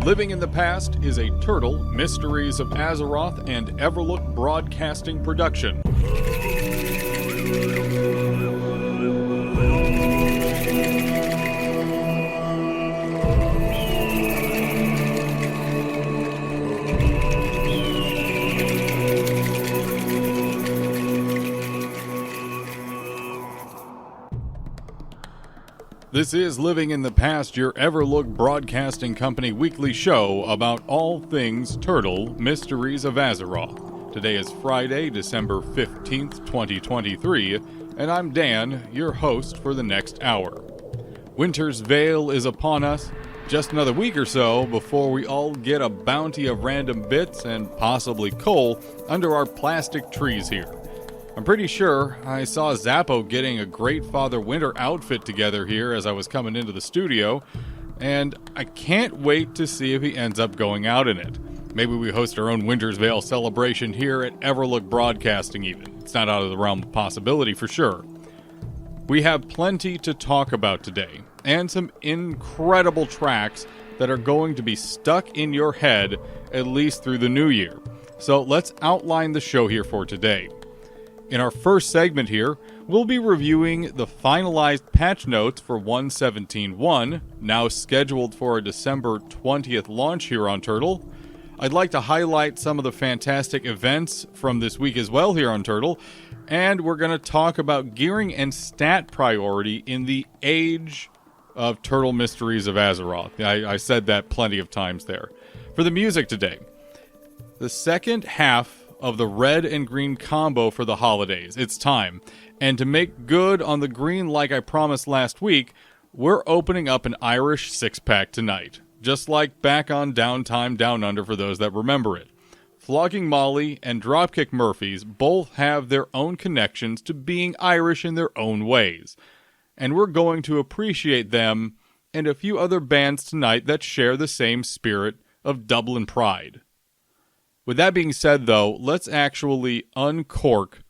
Living in the Past is a Turtle, Mysteries of Azeroth, and Everlook Broadcasting production. This is Living in the Past, your Everlook Broadcasting Company weekly show about all things Turtle, Mysteries of Azeroth. Today is Friday, December 15th, 2023, and I'm Dan, your host for the next hour. Winter's veil is upon us. Just another week or so before we all get a bounty of random bits and possibly coal under our plastic trees here. I'm pretty sure I saw Zappo getting a Great Father Winter outfit together here as I was coming into the studio, and I can't wait to see if he ends up going out in it. Maybe we host our own Winter's Veil celebration here at Everlook Broadcasting even. It's not out of the realm of possibility for sure. We have plenty to talk about today, and some incredible tracks that are going to be stuck in your head at least through the new year. So let's outline the show here for today. In our first segment here, we'll be reviewing the finalized patch notes for 1.17.1, now scheduled for a December 20th launch here on Turtle. I'd like to highlight some of the fantastic events from this week as well here on Turtle, and we're going to talk about gearing and stat priority in the age of Turtle Mysteries of Azeroth. I said that plenty of times there. For the music today, the second half of the red and green combo for the holidays. It's time. And to make good on the green like I promised last week, we're opening up an Irish six-pack tonight. Just like back on Downtime Down Under for those that remember it. Flogging Molly and Dropkick Murphys both have their own connections to being Irish in their own ways. And we're going to appreciate them and a few other bands tonight that share the same spirit of Dublin pride. With that being said, though, let's actually uncork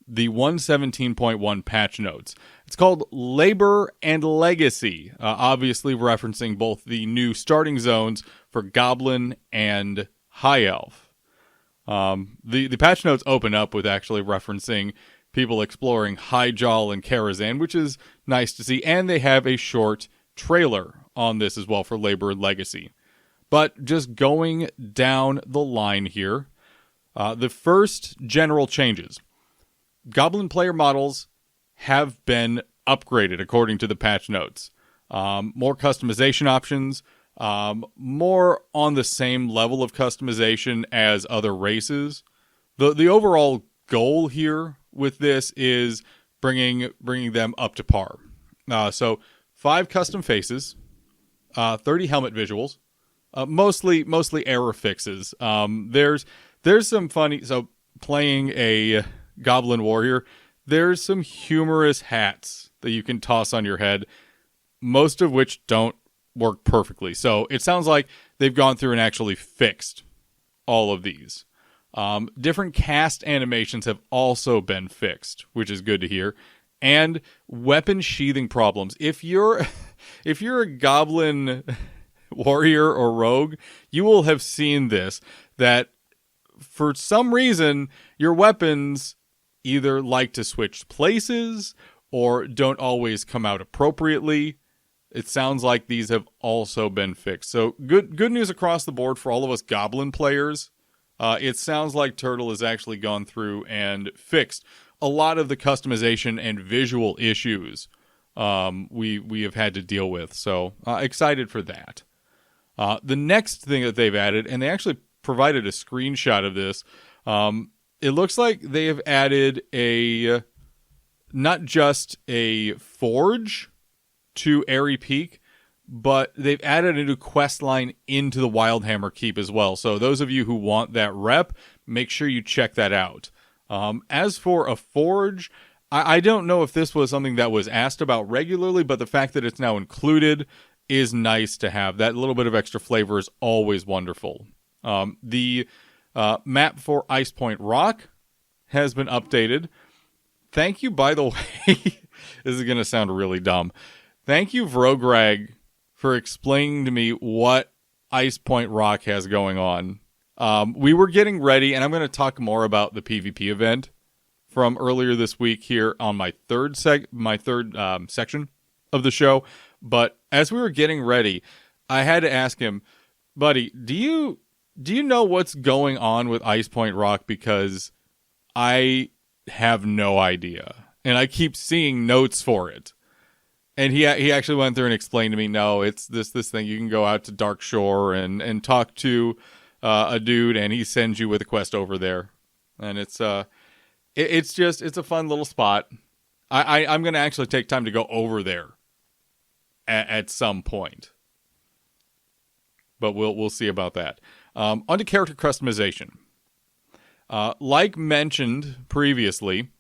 the 1.17.1 patch notes. It's called Labor and Legacy, obviously referencing both the new starting zones for Goblin and High Elf. The patch notes open up with actually referencing people exploring Highjal and Karazhan, which is nice to see, and they have a short trailer on this as well for Labor and Legacy. But just going down the line here, the first general changes. Goblin player models have been upgraded according to the patch notes. More customization options, more on the same level of customization as other races. The overall goal here with this is bringing them up to par. So 5 custom faces, 30 helmet visuals. Mostly error fixes. There's some funny. So playing a Goblin Warrior, there's some humorous hats that you can toss on your head, most of which don't work perfectly. So it sounds like they've gone through and actually fixed all of these. Different cast animations have also been fixed, which is good to hear. And weapon sheathing problems. If you're a Goblin Warrior or Rogue, you will have seen this, that for some reason your weapons either like to switch places or don't always come out appropriately. It sounds like these have also been fixed. So good news across the board for all of us Goblin players. It sounds like Turtle has actually gone through and fixed a lot of the customization and visual issues we have had to deal with. So excited for that. The next thing that they've added, and they actually provided a screenshot of this, it looks like they have added not just a forge to Airy Peak, but they've added a new quest line into the Wildhammer Keep as well. So those of you who want that rep, make sure you check that out. As for a forge, I don't know if this was something that was asked about regularly, but the fact that it's now included is nice to have. That little bit of extra flavor is always wonderful. The map for Ice Point Rock has been updated. Thank you, by the way. This is going to sound really dumb. Thank you, Vrograg, for explaining to me what Ice Point Rock has going on. We were getting ready, and I'm going to talk more about the PvP event from earlier this week here on my third section of the show. But as we were getting ready, I had to ask him, buddy, do you know what's going on with Ice Point Rock? Because I have no idea, and I keep seeing notes for it. And he actually went through and explained to me, no, it's this thing. You can go out to Dark Shore and talk to a dude, and he sends you with a quest over there. And it's a fun little spot. I'm going to actually take time to go over there at some point. But we'll see about that. On to character customization. Like mentioned previously,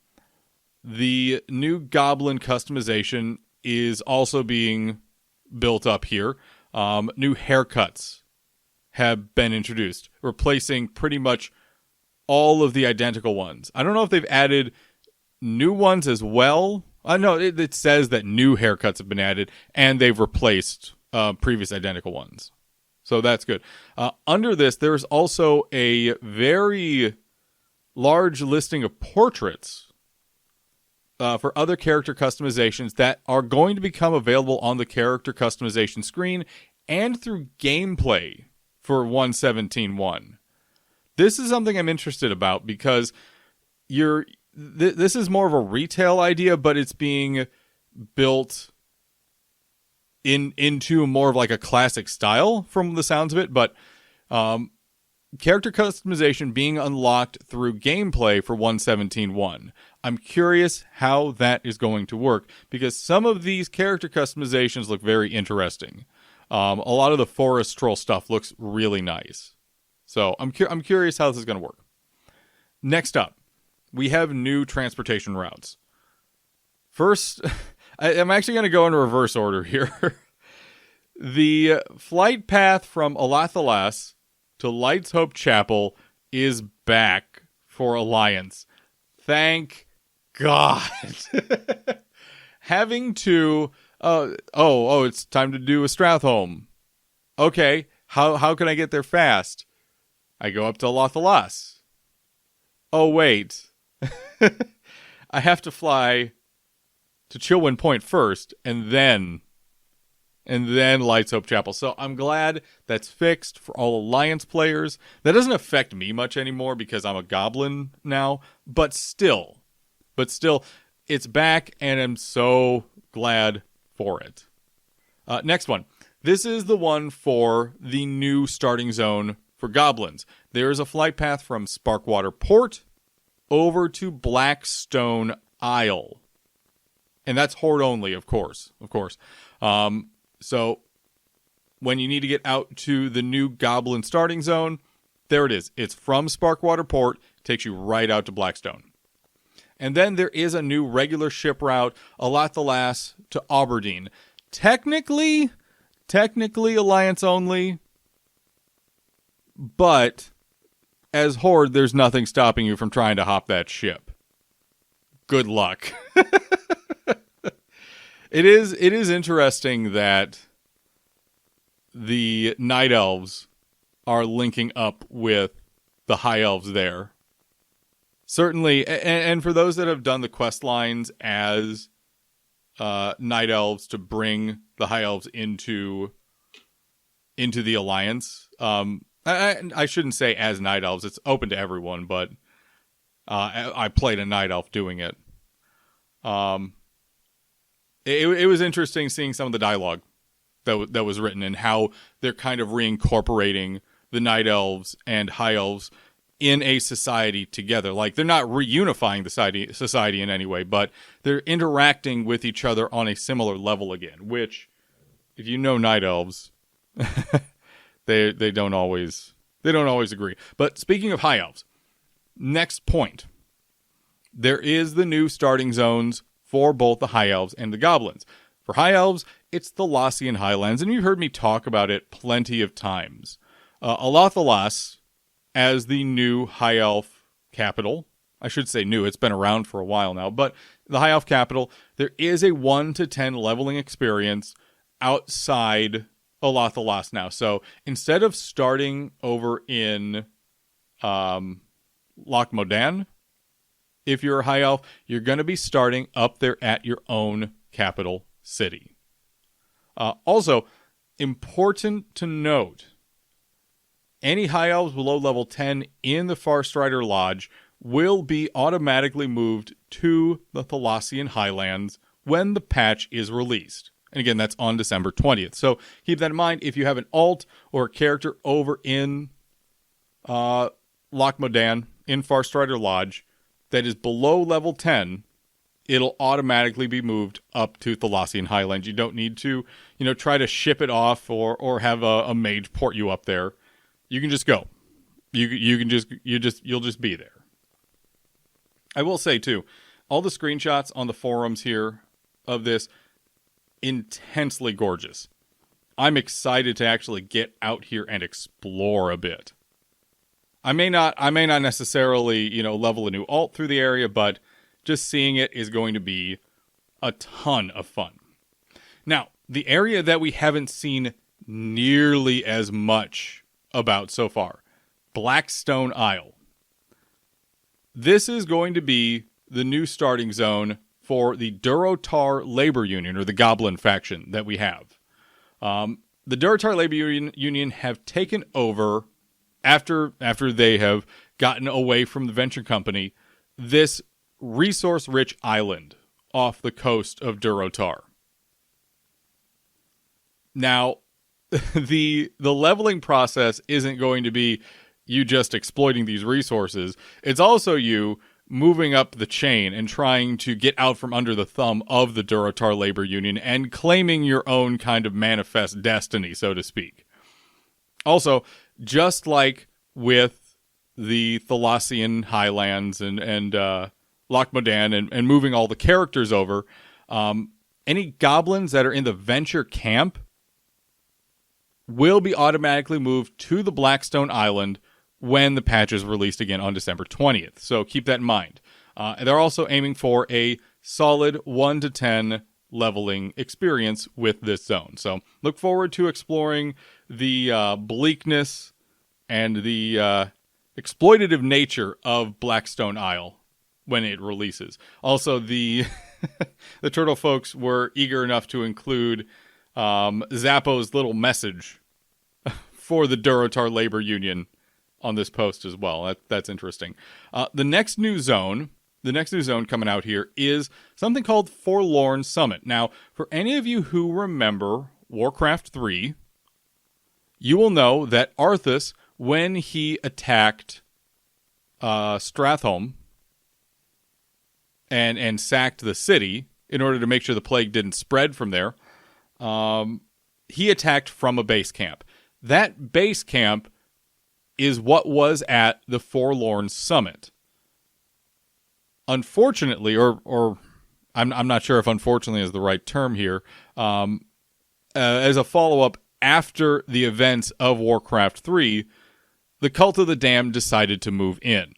the new Goblin customization is also being built up here. New haircuts have been introduced, replacing pretty much all of the identical ones. I don't know if they've added new ones as well. No, it says that new haircuts have been added, and they've replaced previous identical ones. So that's good. Under this, there's also a very large listing of portraits for other character customizations that are going to become available on the character customization screen and through gameplay for 1.17.1. This is something I'm interested about because this is more of a retail idea, but it's being built into more of like a classic style from the sounds of it. But character customization being unlocked through gameplay for 1.17.1. I'm curious how that is going to work because some of these character customizations look very interesting. A lot of the forest troll stuff looks really nice. So I'm curious how this is going to work. Next up, we have new transportation routes. First, I'm actually going to go in reverse order here. The flight path from Alathalas to Light's Hope Chapel is back for Alliance. Thank God. Having to it's time to do a Stratholme. Okay, how can I get there fast? I go up to Alathalas. Oh wait. I have to fly to Chilwyn Point first and then Light's Hope Chapel. So I'm glad that's fixed for all Alliance players. That doesn't affect me much anymore because I'm a Goblin now, but still, it's back, and I'm so glad for it. Next one. This is the one for the new starting zone for Goblins. There is a flight path from Sparkwater Port over to Blackstone Isle. And that's Horde only, of course. So when you need to get out to the new Goblin starting zone, there it is. It's from Sparkwater Port, takes you right out to Blackstone. And then there is a new regular ship route, Alathalas to Aberdeen. Technically Alliance only, but as Horde, there's nothing stopping you from trying to hop that ship. Good luck. It is interesting that the Night Elves are linking up with the High Elves there. Certainly, and for those that have done the quest lines as Night Elves to bring the High Elves into the Alliance, I shouldn't say as Night Elves. It's open to everyone, but I played a Night Elf doing it. It was interesting seeing some of the dialogue that was written and how they're kind of reincorporating the Night Elves and High Elves in a society together. Like, they're not reunifying the society in any way, but they're interacting with each other on a similar level again, which, if you know Night Elves, they don't always agree. But speaking of High Elves, next point. There is the new starting zones for both the High Elves and the Goblins. For High Elves, it's the Lossian Highlands, and you've heard me talk about it plenty of times. Alathalas, as the new High Elf capital, I should say new, it's been around for a while now, but the High Elf capital, there is a 1 to 10 leveling experience outside Olotholos now. So instead of starting over in Loch Modan, if you're a high elf, you're going to be starting up there at your own capital city. Also, important to note, any high elves below level 10 in the Farstrider Lodge will be automatically moved to the Thalassian Highlands when the patch is released. And again, that's on December 20th. So keep that in mind. If you have an alt or a character over in Loch Modan, in Farstrider Lodge, that is below level 10, it'll automatically be moved up to Thalassian Highlands. You don't need to, try to ship it off or have a mage port you up there. You can just go. You'll just be there. I will say too, all the screenshots on the forums here of this, intensely gorgeous. I'm excited to actually get out here and explore a bit. I may not necessarily, level a new alt through the area, but just seeing it is going to be a ton of fun. Now, the area that we haven't seen nearly as much about so far, Blackstone Isle. This is going to be the new starting zone for the Durotar Labor Union, or the Goblin faction that we have. The Durotar Labor Union have taken over, after they have gotten away from the Venture Company, this resource-rich island off the coast of Durotar. Now, the leveling process isn't going to be you just exploiting these resources. It's also you moving up the chain and trying to get out from under the thumb of the Durotar Labor Union and claiming your own kind of manifest destiny, so to speak. Also, just like with the Thalassian Highlands and Loch Modan and moving all the characters over, any goblins that are in the Venture camp will be automatically moved to the Blackstone Island when the patch is released again on December 20th. So keep that in mind. They're also aiming for a solid 1 to 10 leveling experience with this zone. So look forward to exploring the bleakness and the exploitative nature of Blackstone Isle when it releases. Also, the the Turtle folks were eager enough to include Zappo's little message for the Durotar Labor Union on this post as well. That's interesting. The next new zone coming out here is something called Forlorn Summit. Now, for any of you who remember Warcraft 3, you will know that Arthas, when he attacked Stratholme and sacked the city in order to make sure the plague didn't spread from there, he attacked from a base camp. That base camp is what was at the Forlorn Summit. Unfortunately, or I'm not sure if unfortunately is the right term here, as a follow-up after the events of Warcraft 3, the Cult of the Damned decided to move in.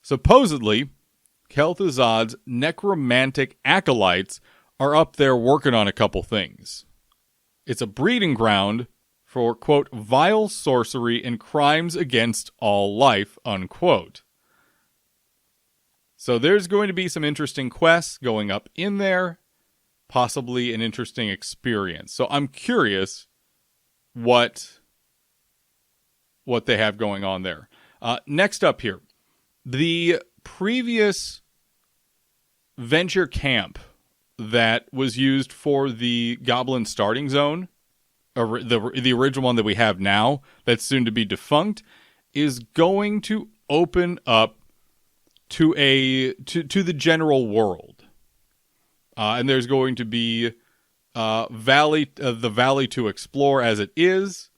Supposedly, Kel'Thuzad's necromantic acolytes are up there working on a couple things. It's a breeding ground for, quote, vile sorcery and crimes against all life, unquote. So there's going to be some interesting quests going up in there, possibly an interesting experience. So I'm curious what they have going on there. Next up here, the previous Venture camp that was used for the Goblin starting zone, or the original one that we have now, that's soon to be defunct, is going to open up to the general world, and there's going to be the valley to explore as it is,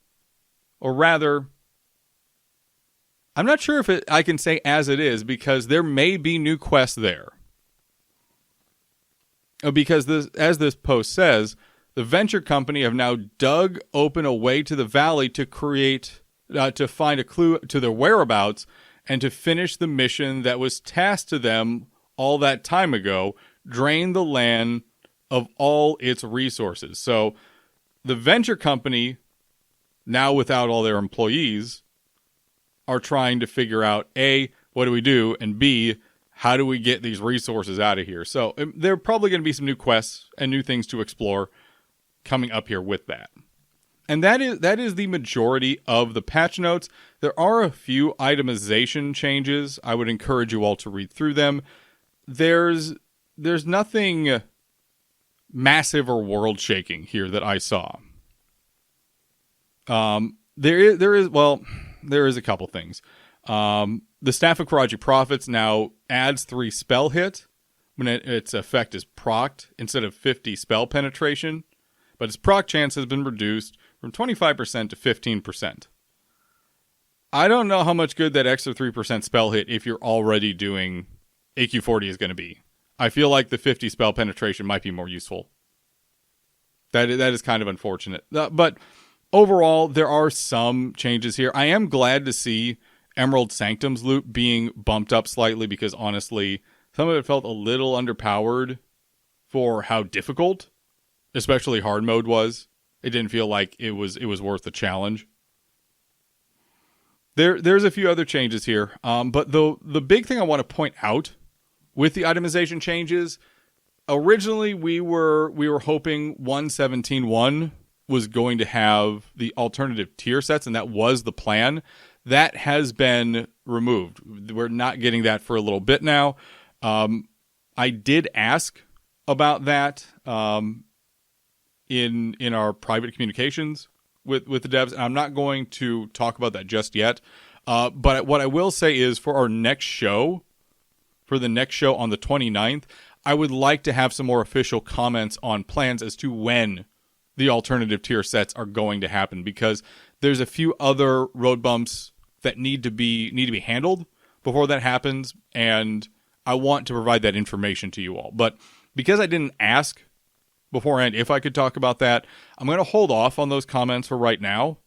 or rather, I'm not sure if I can say as it is, because there may be new quests there. Because as this post says, the Venture Company have now dug open a way to the valley to find a clue to their whereabouts and to finish the mission that was tasked to them all that time ago, drain the land of all its resources. So the venture company, now without all their employees, are trying to figure out, A, what do we do? And B, how do we get these resources out of here? So there are probably going to be some new quests and new things to explore coming up here with that. And that is the majority of the patch notes. There are a few itemization changes. I would encourage you all to read through them. There's nothing massive or world-shaking here that I saw. There is a couple things. The Staff of Karaji Prophets now adds 3 spell hit when its effect is procced instead of 50 spell penetration, but its proc chance has been reduced from 25% to 15%. I don't know how much good that extra 3% spell hit if you're already doing AQ40 is going to be. I feel like the 50 spell penetration might be more useful. That is kind of unfortunate. But overall, there are some changes here. I am glad to see Emerald Sanctum's loot being bumped up slightly because honestly, some of it felt a little underpowered for how difficult, especially hard mode was. It didn't feel like it was worth the challenge. There's a few other changes here, but the big thing I want to point out with the itemization changes, originally we were hoping 1.17.1 was going to have the alternative tier sets, and that was the plan. That has been removed. We're not getting that for a little bit now. I did ask about that in our private communications with the devs, and I'm not going to talk about that just yet. But what I will say is for our next show, on the 29th, I would like to have some more official comments on plans as to when the alternative tier sets are going to happen, because there's a few other road bumps that need to be handled before that happens, and I want to provide that information to you all. But because I didn't ask beforehand if I could talk about that, I'm going to hold off on those comments for right now.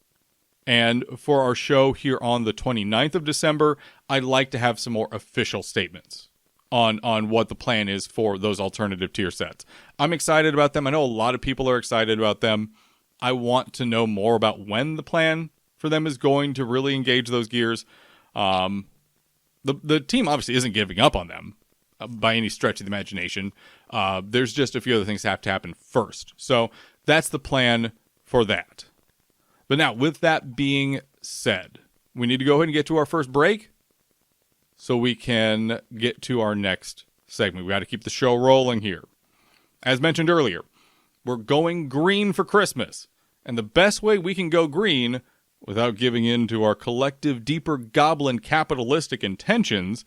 And for our show here on the 29th of December, I'd like to have some more official statements on what the plan is for those alternative tier sets. I'm excited about them. I know a lot of people are excited about them. I want to know more about when the plan for them is going to really engage those gears. The team obviously isn't giving up on them by any stretch of the imagination. There's just a few other things that have to happen first. So that's the plan for that. But now, with that being said, we need to go ahead and get to our first break so we can get to our next segment. We got to keep the show rolling here. As mentioned earlier, we're going green for Christmas. And the best way we can go green without giving in to our collective deeper goblin capitalistic intentions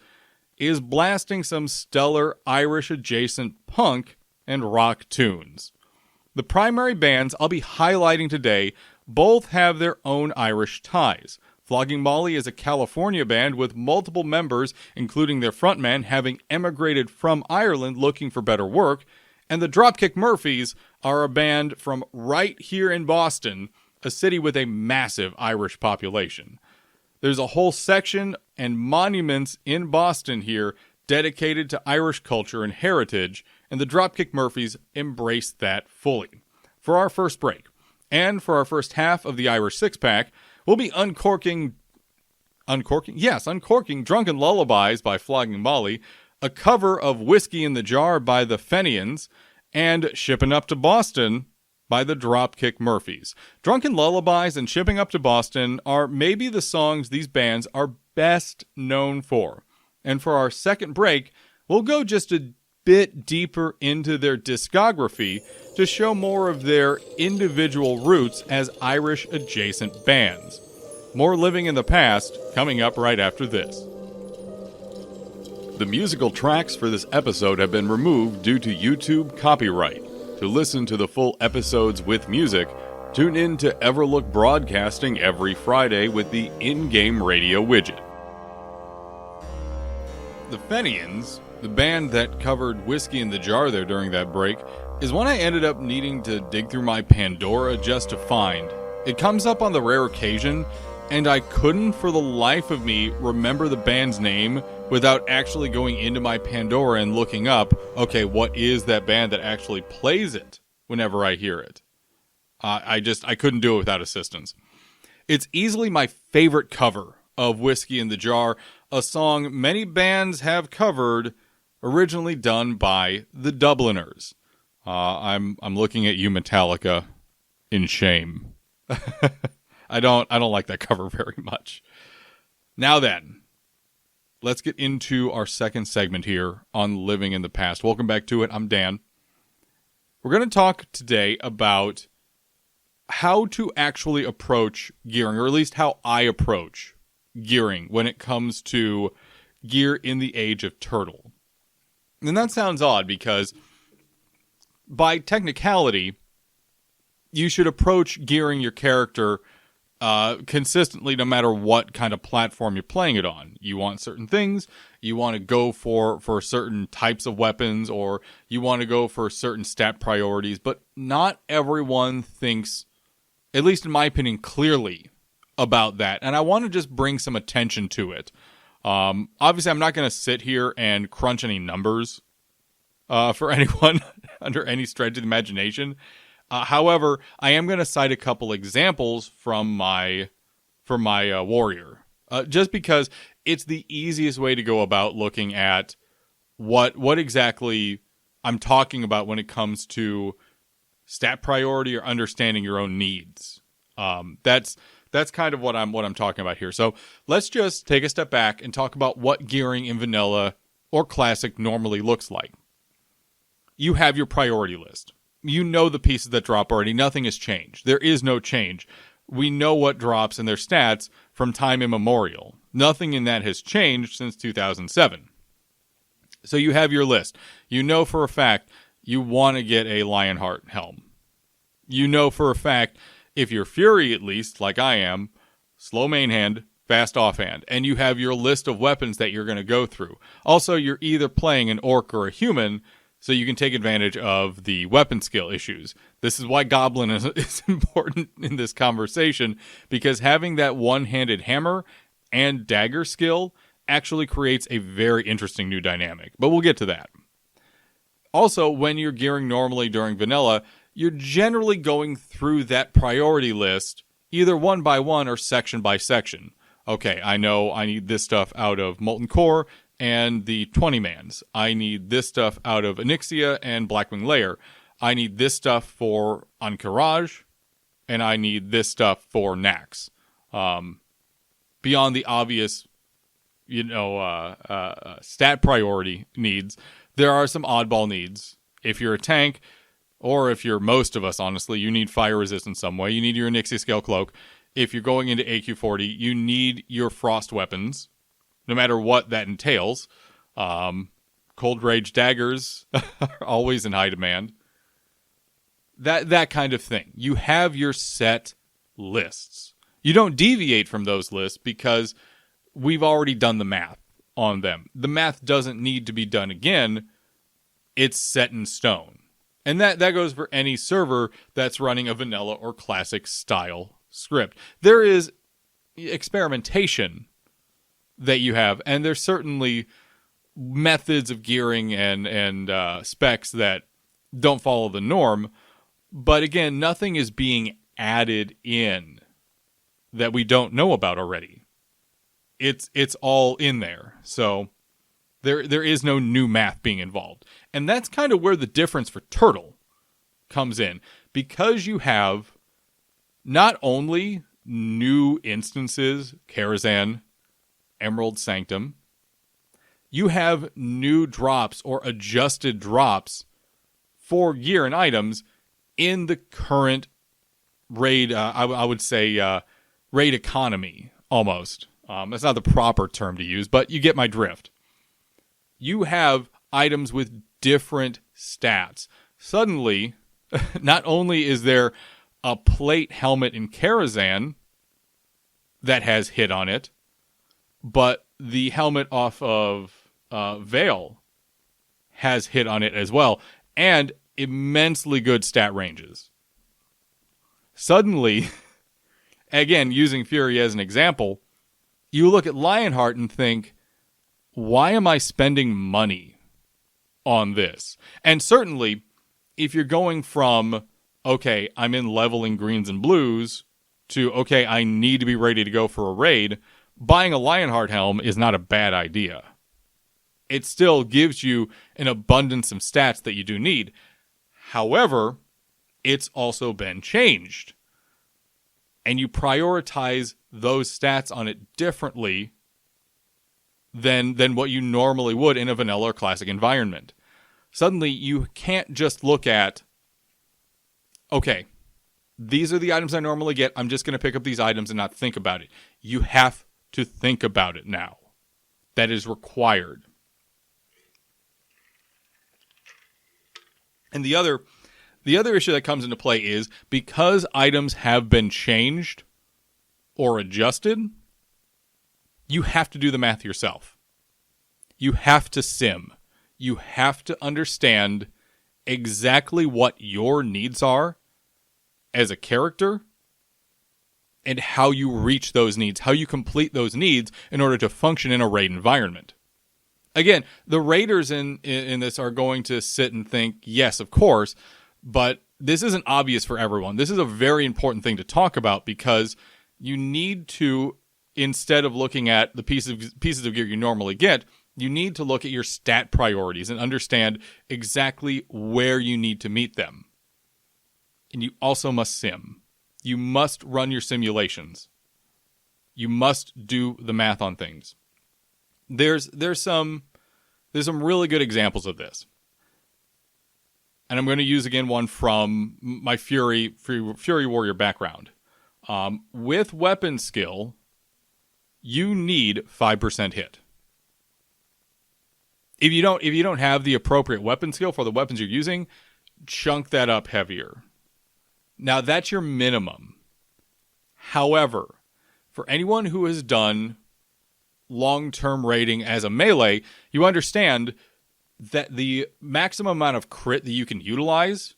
is blasting some stellar Irish-adjacent punk and rock tunes. The primary bands I'll be highlighting today both have their own Irish ties. Flogging Molly is a California band with multiple members, including their frontman having emigrated from Ireland looking for better work, and the Dropkick Murphys are a band from right here in Boston, a city with a massive Irish population. There's a whole section and monuments in Boston here dedicated to Irish culture and heritage, and the Dropkick Murphys embrace that fully. For our first break, and for our first half of the Irish Six-Pack, we'll be uncorking Drunken Lullabies by Flogging Molly, a cover of Whiskey in the Jar by the Fenians, and Shippin' Up to Boston by the Dropkick Murphys. Drunken Lullabies and Shipping Up to Boston are maybe the songs these bands are best known for. And for our second break, we'll go just a bit deeper into their discography to show more of their individual roots as Irish-adjacent bands. More Living in the Past coming up right after this. The musical tracks for this episode have been removed due to YouTube copyright. To listen to the full episodes with music, tune in to Everlook Broadcasting every Friday with the in-game radio widget. The Fenians, the band that covered Whiskey in the Jar there during that break, is one I ended up needing to dig through my Pandora just to find. It comes up on the rare occasion, and I couldn't for the life of me remember the band's name without actually going into my Pandora and looking up, okay, what is that band that actually plays it whenever I hear it? I couldn't do it without assistance. It's easily my favorite cover of Whiskey in the Jar, a song many bands have covered, originally done by the Dubliners. I'm looking at you, Metallica, in shame. I don't like that cover very much. Now then, let's get into our second segment here on Living in the Past. Welcome back to it. I'm Dan. We're going to talk today about how to actually approach gearing, or at least how I approach gearing when it comes to gear in the age of Turtle. And that sounds odd because by technicality, you should approach gearing your character consistently no matter what kind of platform you're playing it on. You want certain things, you want to go for certain types of weapons, or you want to go for certain stat priorities, but not everyone thinks, at least in my opinion, clearly about that. And I want to just bring some attention to it. Obviously, I'm not going to sit here and crunch any numbers for anyone under any stretch of the imagination. However, I am going to cite a couple examples from my warrior, just because it's the easiest way to go about looking at what exactly I'm talking about when it comes to stat priority or understanding your own needs. That's kind of what I'm talking about here. So let's just take a step back and talk about what gearing in vanilla or classic normally looks like. You have your priority list. You know the pieces that drop already. Nothing has changed. There is no change. We know what drops in their stats from time immemorial. Nothing in that has changed since 2007. So you have your list. You know for a fact you want to get a Lionheart helm. You know for a fact, if you're Fury at least, like I am, slow main hand, fast offhand. And you have your list of weapons that you're going to go through. Also, you're either playing an orc or a human, so you can take advantage of the weapon skill issues. This is why Goblin is important in this conversation, because having that one-handed hammer and dagger skill actually creates a very interesting new dynamic. But we'll get to that. Also, when you're gearing normally during vanilla, you're generally going through that priority list either one by one or section by section. Okay, I know I need this stuff out of Molten Core and the 20-mans. I need this stuff out of Onyxia and Blackwing Lair. I need this stuff for Encourage, and I need this stuff for Nax. Beyond the obvious, stat priority needs, there are some oddball needs. If you're a tank, or if you're most of us, honestly, you need fire resist in some way. You need your Onyxia Scale Cloak. If you're going into AQ40, you need your frost weapons, no matter what that entails. Cold Rage daggers are always in high demand. That kind of thing. You have your set lists. You don't deviate from those lists because we've already done the math on them. The math doesn't need to be done again. It's set in stone. And that goes for any server that's running a vanilla or classic style script. There is experimentation that you have, and there's certainly methods of gearing and specs that don't follow the norm. But again, nothing is being added in that we don't know about already. It's all in there. So there is no new math being involved. And that's kind of where the difference for Turtle comes in. Because you have not only new instances, Karazhan, Emerald Sanctum, you have new drops or adjusted drops for gear and items in the current raid, I would say raid economy, almost. That's not the proper term to use, but you get my drift. You have items with different stats. Suddenly, not only is there a plate helmet in Karazhan that has hit on it, but the helmet off of Veil has hit on it as well, and immensely good stat ranges. Suddenly, again, using Fury as an example, you look at Lionheart and think, why am I spending money on this? And certainly, if you're going from okay, I'm in leveling greens and blues, to, okay, I need to be ready to go for a raid, buying a Lionheart helm is not a bad idea. It still gives you an abundance of stats that you do need. However, it's also been changed. And you prioritize those stats on it differently than what you normally would in a vanilla or classic environment. Suddenly, you can't just look at, okay, these are the items I normally get. I'm just going to pick up these items and not think about it. You have to think about it now. That is required. And the other issue that comes into play is because items have been changed or adjusted, you have to do the math yourself. You have to sim. You have to understand exactly what your needs are as a character and how you reach those needs, how you complete those needs in order to function in a raid environment. Again, the raiders in this are going to sit and think, yes, of course, but this isn't obvious for everyone. This is a very important thing to talk about because you need to, instead of looking at the pieces of gear you normally get, you need to look at your stat priorities and understand exactly where you need to meet them. And you also must sim. You must run your simulations. You must do the math on things. There's some really good examples of this. And I'm going to use again one from my Fury Warrior background. With weapon skill, you need 5% hit. If you don't have the appropriate weapon skill for the weapons you're using, chunk that up heavier. Now that's your minimum. However, for anyone who has done long-term raiding as a melee, you understand that the maximum amount of crit that you can utilize,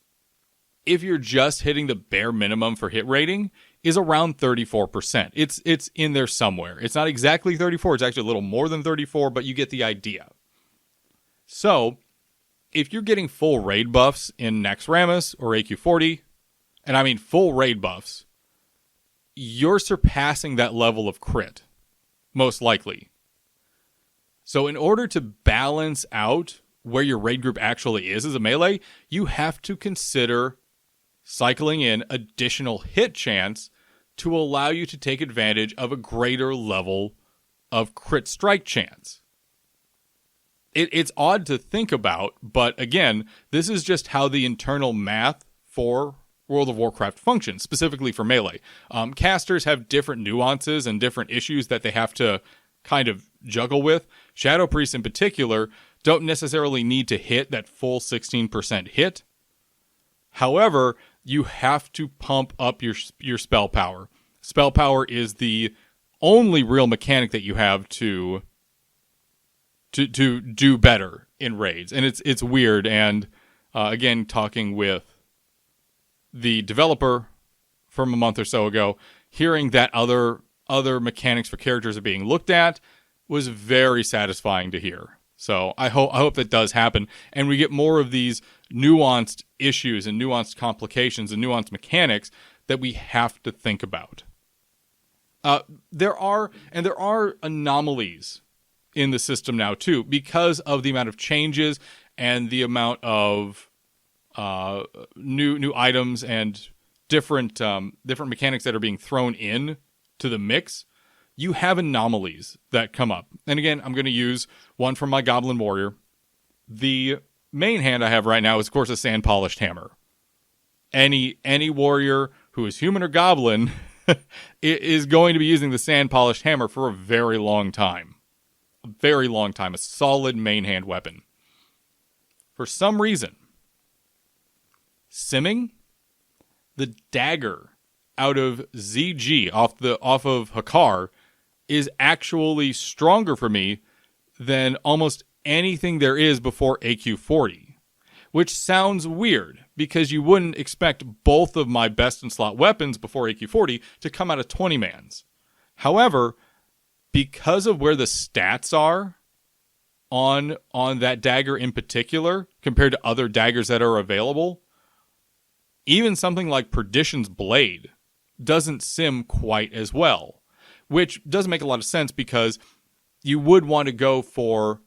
if you're just hitting the bare minimum for hit rating, is around 34%. It's in there somewhere. It's not exactly 34, it's actually a little more than 34, but you get the idea. So, if you're getting full raid buffs in Naxxramas or AQ40, and I mean full raid buffs, you're surpassing that level of crit, most likely. So in order to balance out where your raid group actually is as a melee, you have to consider cycling in additional hit chance to allow you to take advantage of a greater level of crit strike chance. It's odd to think about, but again, this is just how the internal math for World of Warcraft functions, specifically for melee. Casters have different nuances and different issues that they have to kind of juggle with. Shadow Priests in particular don't necessarily need to hit that full 16% hit. However, you have to pump up your spell power. Spell power is the only real mechanic that you have to do better in raids. And it's weird. And again, talking with the developer from a month or so ago, hearing that other mechanics for characters are being looked at was very satisfying to hear. So I hope that does happen, and we get more of these nuanced issues and nuanced complications and nuanced mechanics that we have to think about. There are anomalies in the system now too, because of the amount of changes and the amount of new items and different mechanics that are being thrown in to the mix. You have anomalies that come up. And again, I'm going to use one from my Goblin Warrior. The main hand I have right now is, of course, a sand-polished hammer. Any warrior who is human or goblin is going to be using the sand-polished hammer for a very long time. A very long time. A solid main hand weapon. For some reason, simming, the dagger out of ZG off of Hakar is actually stronger for me than almost anything there is before AQ40, which sounds weird because you wouldn't expect both of my best in slot weapons before AQ40 to come out of 20-mans. However, because of where the stats are on that dagger in particular compared to other daggers that are available, Even something like Perdition's Blade doesn't sim quite as well, which doesn't make a lot of sense because you would want to go for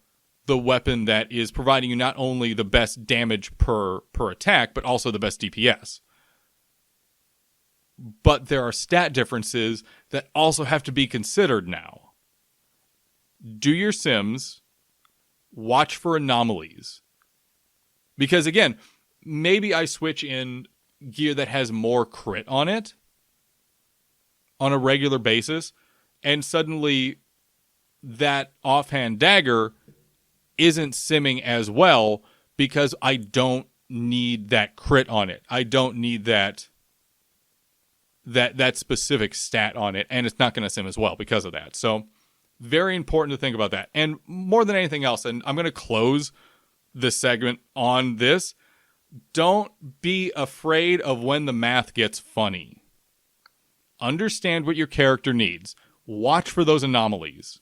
the weapon that is providing you not only the best damage per attack, but also the best DPS. But there are stat differences that also have to be considered now. Do your sims, watch for anomalies. Because again, maybe I switch in gear that has more crit on it on a regular basis, and suddenly that offhand dagger isn't simming as well because I don't need that crit on it. I don't need that specific stat on it, and it's not going to sim as well because of that. So very important to think about that. And more than anything else, and I'm going to close this segment on this, don't be afraid of when the math gets funny. Understand what your character needs. Watch for those anomalies.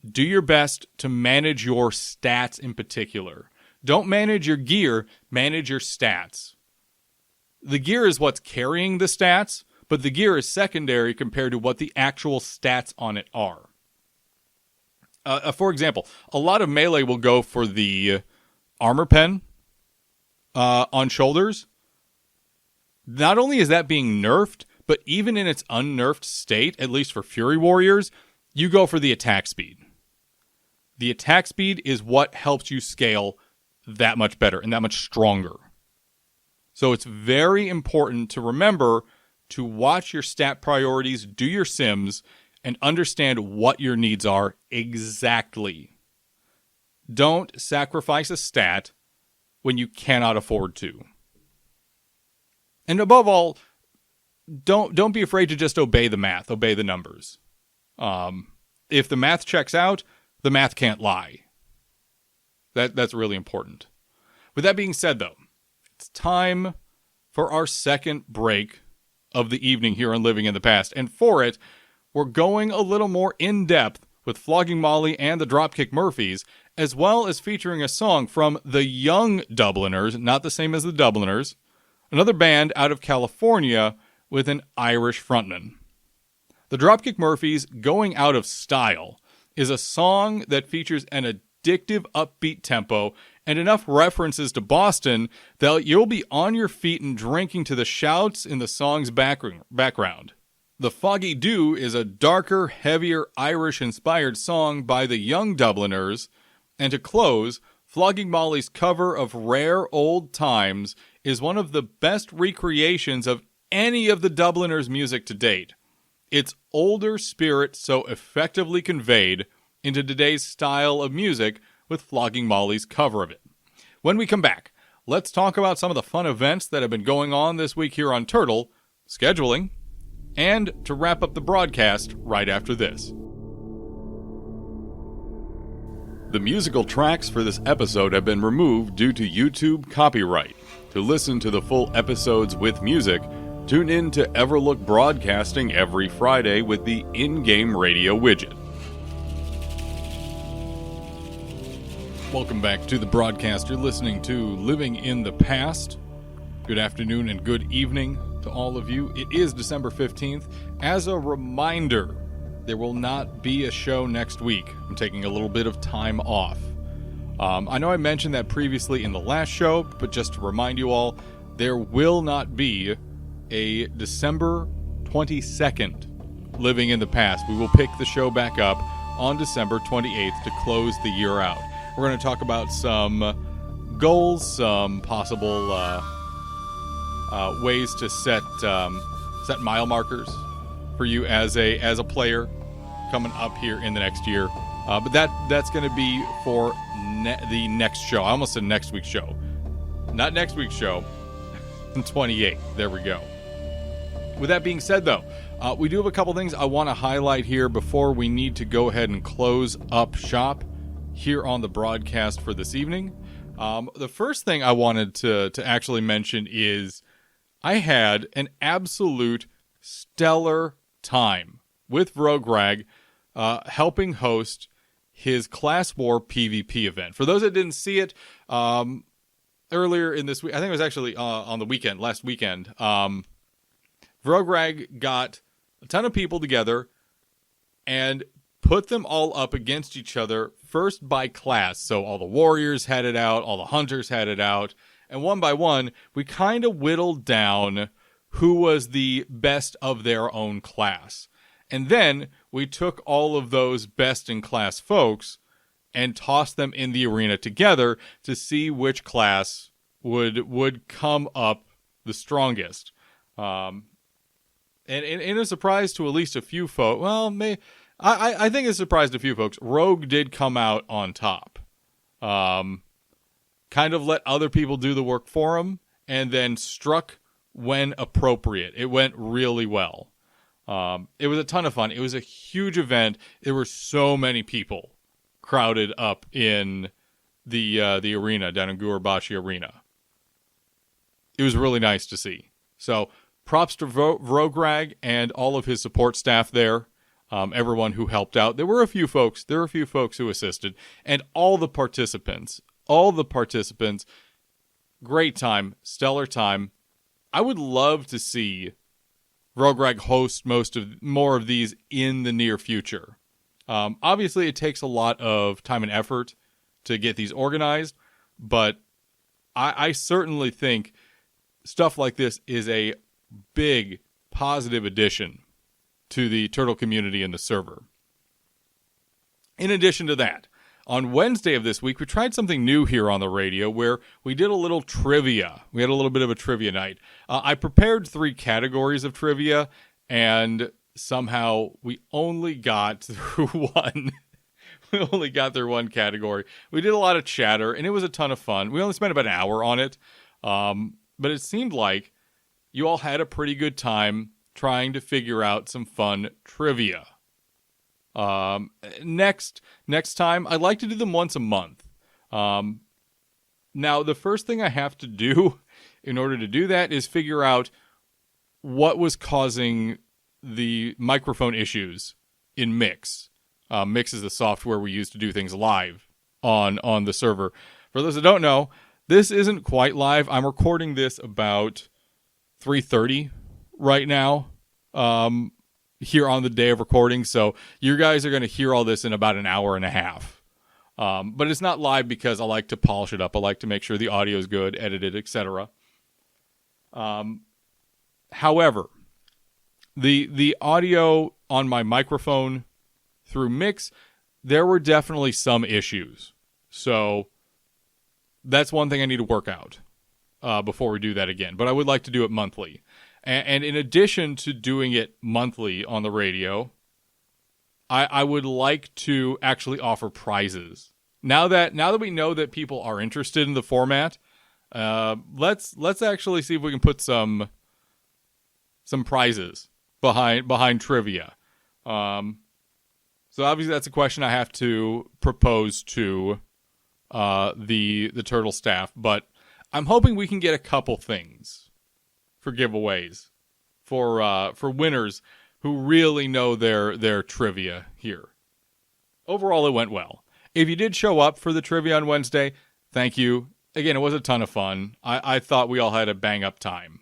Do your best to manage your stats in particular. Don't manage your gear, manage your stats. The gear is what's carrying the stats, but the gear is secondary compared to what the actual stats on it are. For example, a lot of melee will go for the armor pen on shoulders. Not only is that being nerfed, but even in its unnerfed state, at least for Fury Warriors, you go for the attack speed. The attack speed is what helps you scale that much better and that much stronger. So it's very important to remember to watch your stat priorities, do your sims, and understand what your needs are exactly. Don't sacrifice a stat when you cannot afford to. And above all, don't be afraid to just obey the math, obey the numbers. If the math checks out, the math can't lie. That's really important. With that being said, though, it's time for our second break of the evening here on Living in the Past. And for it, we're going a little more in-depth with Flogging Molly and the Dropkick Murphys, as well as featuring a song from the Young Dubliners, not the same as the Dubliners, another band out of California with an Irish frontman. The Dropkick Murphys' Going Out of Style is a song that features an addictive upbeat tempo and enough references to Boston that you'll be on your feet and drinking to the shouts in the song's background. The Foggy Dew is a darker, heavier, Irish-inspired song by the Young Dubliners, and to close, Flogging Molly's cover of Rare Old Times is one of the best recreations of any of the Dubliners' music to date. Its older spirit so effectively conveyed into today's style of music with Flogging Molly's cover of it. When we come back, let's talk about some of the fun events that have been going on this week here on Turtle, scheduling, and to wrap up the broadcast right after this. The musical tracks for this episode have been removed due to YouTube copyright. To listen to the full episodes with music, tune in to Everlook Broadcasting every Friday with the in-game radio widget. Welcome back to the broadcast. You're listening to Living in the Past. Good afternoon and good evening to all of you. It is December 15th. As a reminder, there will not be a show next week. I'm taking a little bit of time off. I know I mentioned that previously in the last show, but just to remind you all, there will not be a December 22nd Living in the Past. We will pick the show back up on December 28th to close the year out. We're going to talk about some goals, some possible ways to set mile markers for you as a player coming up here in the next year. But that's going to be for the next show. I almost said next week's show. Not next week's show. 28th. There we go. With that being said, though, we do have a couple things I want to highlight here before we need to go ahead and close up shop here on the broadcast for this evening. The first thing I wanted to actually mention is I had an absolute stellar time with Rograg helping host his Class War PvP event. For those that didn't see it, earlier in this week, I think it was actually on the weekend, last weekend, Vrograg got a ton of people together and put them all up against each other, first by class. So all the warriors had it out, all the hunters had it out, and one by one, we kind of whittled down who was the best of their own class. And then we took all of those best-in-class folks and tossed them in the arena together to see which class would come up the strongest. And in a surprise to at least a few folks, I think it surprised a few folks, Rogue did come out on top. Kind of let other people do the work for him, and then struck when appropriate. It went really well. It was a ton of fun. It was a huge event. There were so many people crowded up in the arena, down in Gurubashi Arena. It was really nice to see. So props to Vrograg and all of his support staff there. Everyone who helped out. There were a few folks who assisted, and all the participants, great time, stellar time. I would love to see Vrograg host more of these in the near future. Obviously, it takes a lot of time and effort to get these organized, but I certainly think stuff like this is a big positive addition to the turtle community and the server. In addition to that, on Wednesday of this week, we tried something new here on the radio where we did a little trivia. We had a little bit of a trivia night. I prepared 3 categories of trivia, and somehow we only got through one. We only got through one category. We did a lot of chatter, and it was a ton of fun. We only spent about an hour on it, but it seemed like you all had a pretty good time trying to figure out some fun trivia. Next time, I'd like to do them once a month. Now, the first thing I have to do in order to do that is figure out what was causing the microphone issues in Mix. Mix is the software we use to do things live on the server. For those that don't know, this isn't quite live. I'm recording this about 3:30 right now, here on the day of recording. So you guys are going to hear all this in about an hour and a half. But it's not live because I like to polish it up. I like to make sure the audio is good, edited, etc. However, the audio on my microphone through Mix, there were definitely some issues. So that's one thing I need to work out before we do that again. But I would like to do it monthly. And in addition to doing it monthly on the radio, I would like to actually offer prizes. Now that we know that people are interested in the format, let's actually see if we can put some prizes behind trivia. So obviously that's a question I have to propose to the Turtle staff, but I'm hoping we can get a couple things for giveaways for winners who really know their trivia here. Overall, it went well. If you did show up for the trivia on Wednesday, thank you. Again, it was a ton of fun. I thought we all had a bang-up time.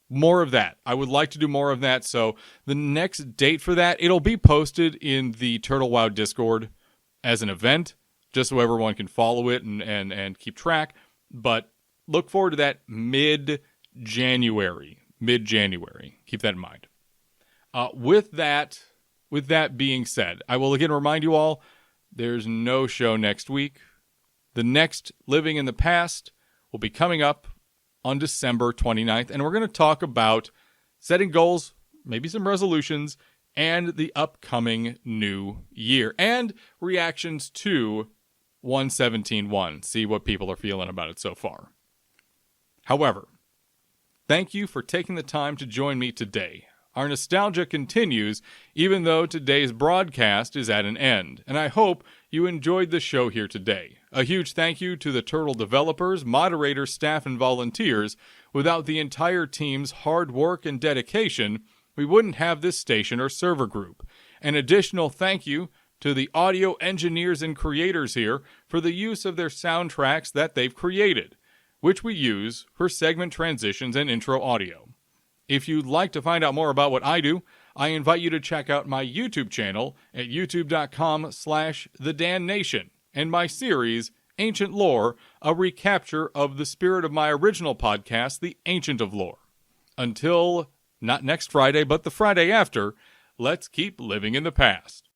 More of that. I would like to do more of that, so the next date for that, it'll be posted in the Turtle WoW Discord as an event, just so everyone can follow it and keep track. But look forward to that mid-January. Keep that in mind. With that being said, I will again remind you all, there's no show next week. The next Living in the Past will be coming up on December 29th, and we're going to talk about setting goals, maybe some resolutions, and the upcoming new year, and reactions to 1.17.1. See what people are feeling about it so far. However, thank you for taking the time to join me today. Our nostalgia continues, even though today's broadcast is at an end, and I hope you enjoyed the show here today. A huge thank you to the Turtle developers, moderators, staff, and volunteers. Without the entire team's hard work and dedication, we wouldn't have this station or server group. An additional thank you to the audio engineers and creators here for the use of their soundtracks that they've created, which we use for segment transitions and intro audio. If you'd like to find out more about what I do, I invite you to check out my YouTube channel at youtube.com/TheDanNation and my series, Ancient Lore, a recapture of the spirit of my original podcast, The Ancient of Lore. Until, not next Friday, but the Friday after, let's keep living in the past.